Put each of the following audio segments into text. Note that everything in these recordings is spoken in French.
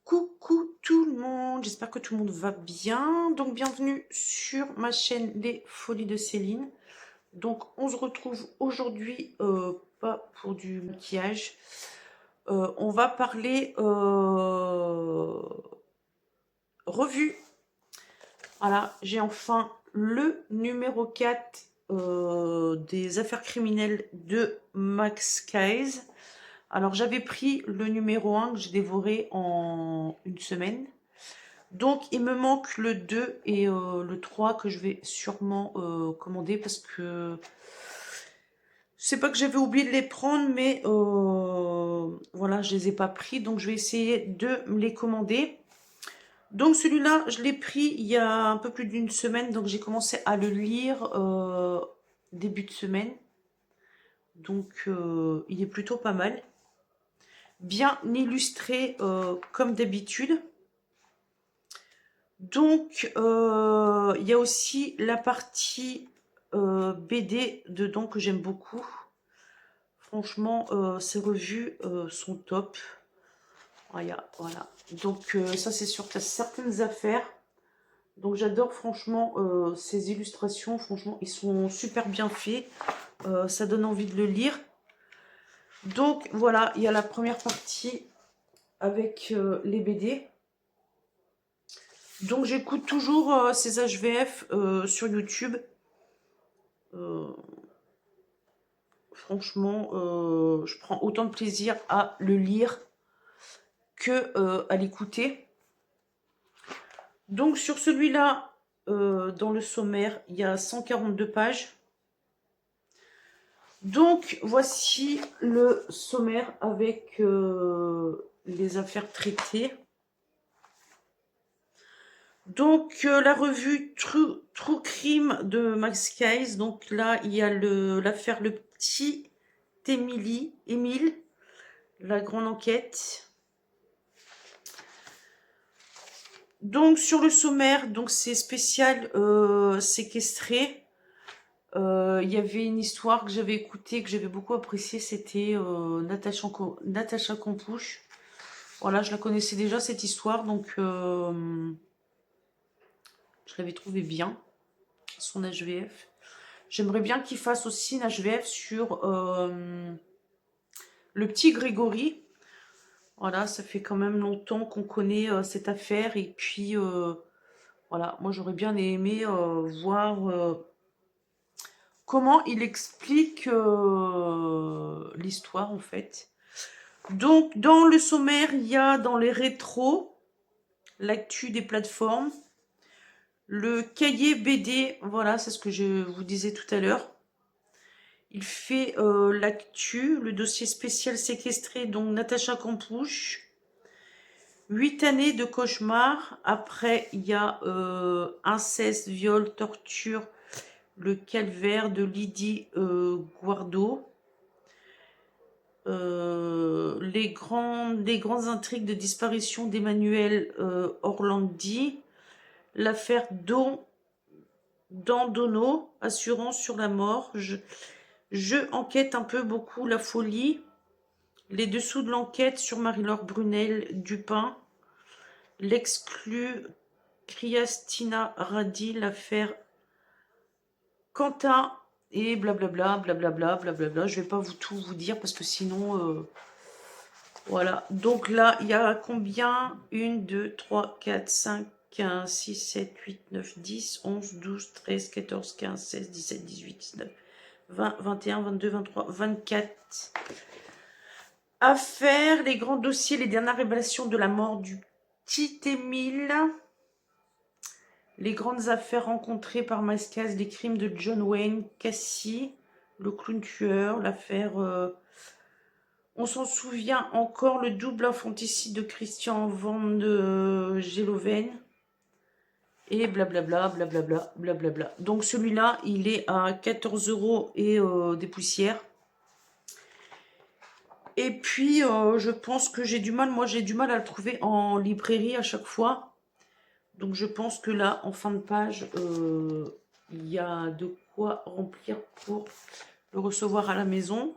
Coucou tout le monde, j'espère que tout le monde va bien. Donc bienvenue sur ma chaîne Les Folies de Céline. Donc on se retrouve aujourd'hui, pas pour du maquillage. On va parler revue. Voilà, j'ai enfin le numéro 4 des affaires criminelles de Max Kayes. Alors j'avais pris le numéro 1 que j'ai dévoré en une semaine. Donc il me manque le 2 et le 3 que je vais sûrement commander parce que c'est pas que j'avais oublié de les prendre, mais voilà, je les ai pas pris. Donc je vais essayer de me les commander. Donc celui-là, je l'ai pris il y a un peu plus d'une semaine. Donc j'ai commencé à le lire début de semaine. Donc il est plutôt pas mal. Bien illustré comme d'habitude. Donc, il y a aussi la partie BD dedans que j'aime beaucoup. Franchement, ces revues sont top. Voilà. Donc, ça, c'est sur certaines affaires. Donc, j'adore franchement ces illustrations. Franchement, ils sont super bien faits. Ça donne envie de le lire. Donc, voilà, il y a la première partie avec les BD. Donc j'écoute toujours ces HVF sur YouTube. Franchement, je prends autant de plaisir à le lire que à l'écouter. Donc sur celui-là, dans le sommaire, il y a 142 pages. Donc voici le sommaire avec les affaires traitées. Donc la revue True Crime de Max Kayes. Donc là, il y a l'affaire Le Petit Émile, la grande enquête. Donc sur le sommaire, donc c'est spécial séquestré. Il y avait une histoire que j'avais écoutée, que j'avais beaucoup appréciée, c'était Natacha Campouche. Voilà, je la connaissais déjà cette histoire, donc je l'avais trouvée bien, son HVF. J'aimerais bien qu'il fasse aussi une HVF sur le petit Grégory. Voilà, ça fait quand même longtemps qu'on connaît cette affaire. Et puis, voilà, moi j'aurais bien aimé voir comment il explique l'histoire en fait. Donc, dans le sommaire, il y a dans les rétros l'actu des plateformes. Le cahier BD, voilà, c'est ce que je vous disais tout à l'heure. Il fait l'actu, le dossier spécial séquestré, donc Natacha Campouche. 8 années de cauchemar. Après, il y a inceste, viol, torture, le calvaire de Lydie Guardo. Les grandes intrigues de disparition d'Emmanuel Orlandi. L'affaire Dandono, assurance sur la mort. Je enquête un peu beaucoup la folie. Les dessous de l'enquête sur Marie-Laure Brunel-Dupin. L'exclu Kriastina Radi, l'affaire Quentin et blablabla, blablabla, blablabla. Je vais pas tout vous dire parce que sinon, voilà. Donc là, il y a combien? 1, 2, 3, 4, 5, 15, 6, 7, 8, 9, 10, 11, 12, 13, 14, 15, 16, 17, 18, 19, 20, 21, 22, 23, 24. Affaires, les grands dossiers, les dernières révélations de la mort du petit Émile. Les grandes affaires rencontrées par Mascaz, les crimes de John Wayne, Cassie, le clown tueur, l'affaire... on s'en souvient encore, le double infanticide de Christian Van Geloven. Et blablabla, blablabla, blablabla. Donc celui-là, il est à 14 € et des poussières. Et puis, je pense que j'ai du mal, moi j'ai du mal à le trouver en librairie à chaque fois. Donc je pense que là, en fin de page, il y a de quoi remplir pour le recevoir à la maison.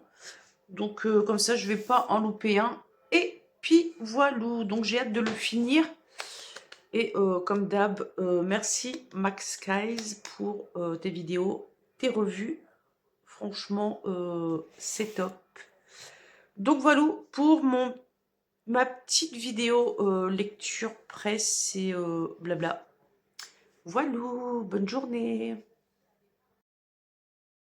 Donc comme ça, je ne vais pas en louper un. Et Puis voilà, donc j'ai hâte de le finir. Et comme d'hab, merci Max Guys pour tes vidéos, tes revues. Franchement, c'est top. Donc voilà pour ma petite vidéo lecture, presse et blabla. Voilà, bonne journée.